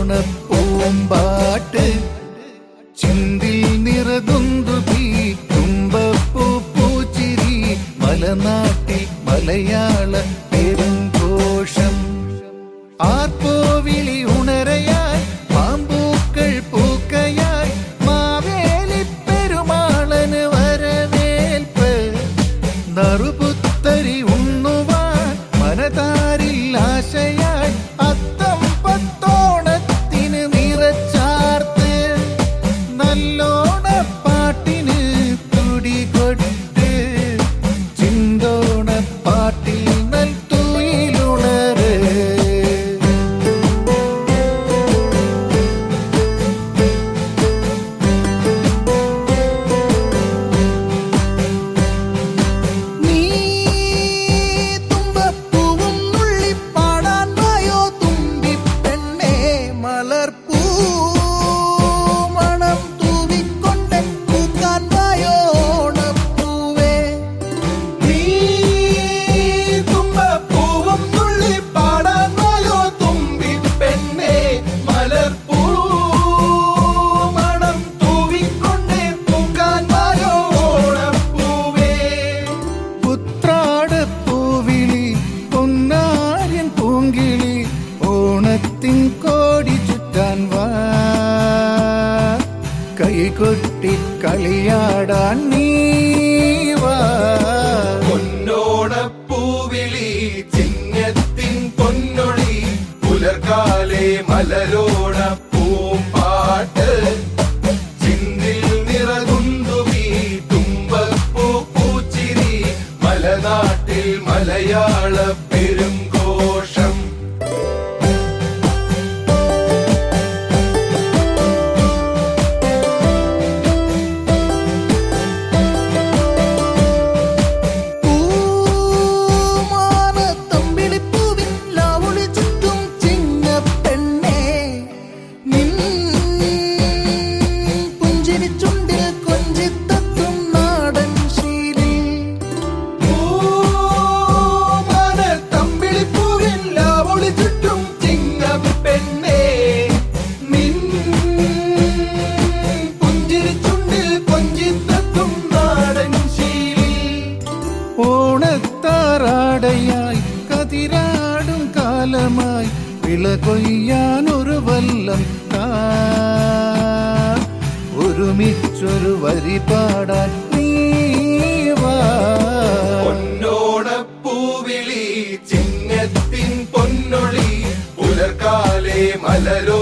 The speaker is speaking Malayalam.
പൂമ്പാട്ട് ചിന്തിൽ നിറതുന്തുപി തുമ്പപ്പൂ പൂച്ചിരി മലനാട്ടിൽ മലയാള പെരുംഘോഷം ആർപ്പോവിളി ഉണരയായി പാമ്പൂക്കൾ പൂക്കയായി മാവേലി പെരുമാളന് വരവേൽപ്പ് നറുപുത്തരി ഉണ്ണുവാൻ മനതാരിൽ ആശയായി അത്തം പത്തോണത്തിന് നിറച്ചാർത്ത് നല്ലോണപ്പാട്ടിന് തുടികൊട്ട് ചിന്തോണപ്പാട്ടിൽ നൽത്തുയിലുണര് നീ തുമ്പപ്പൂവും നുള്ളിപ്പാടാൻ വായോ തുമ്പിപ്പെണ്ണേ മലർപ്പൂ മണം തൂവിക്കൊണ്ട് പൂക്കാൻ വായോ ഓണപ്പൂവേ നീ തുമ്പപ്പൂവും നുള്ളിപ്പാടാൻ വായോ തുമ്പിപ്പെണ്ണേ മലർപ്പൂ മണം തൂവിക്കൊണ്ട് പൂക്കാൻ വായോ ഓണപ്പൂവേ പുത്രാടപ്പൂവിളി പൊന്നാര്യൻ പൂങ്കിളി ഓണത്തിൻ കോടി ചുറ്റാൻ വാ കൈകൊട്ടി കളിയാടാൻ നീ വാ പൊന്നോണപ്പൂവിളി ചിങ്ങത്തിൻ പൊന്നൊളി പുലർക്കാലെ മലരോണ പൂമ്പാട്ട് ചിന്തിൽ നിറകുന്തുവി തുമ്പപ്പൂ പൂച്ചിരി മലനാട്ടിൽ മലയാള പെരുംഘോഷം പൂമാനത്തമ്പിളിപ്പൂവിൻ ലാവൊളി ചുറ്റും ചിങ്ങപ്പെണ്ണേ നിൻ പുഞ്ചിരിച്ചുണ്ടിൽ കൊഞ്ചിത്തത്തും നാടൻ ശീലിൽ പൂമാനത്തമ്പിളിപ്പൂവിൻ ലാവൊളി ചുറ്റും ചിങ്ങപ്പെണ്ണേ നിൻ പുഞ്ചിരിച്ചുണ്ടിൽ കൊഞ്ചിത്തത്തും നാടൻ ശീലി ഓണത്താറാടയായി കതിരാടും കാലമായി വിള കൊയ്യാൻ ഒരു വല്ലം ഒരുമിച്ചൊരു വരി പാടാൻ നീ വാ പൊന്നോണപ്പൂവിളി ചിങ്ങത്തിൻ പൊന്നൊളി പുലർക്കാലെ മലരോ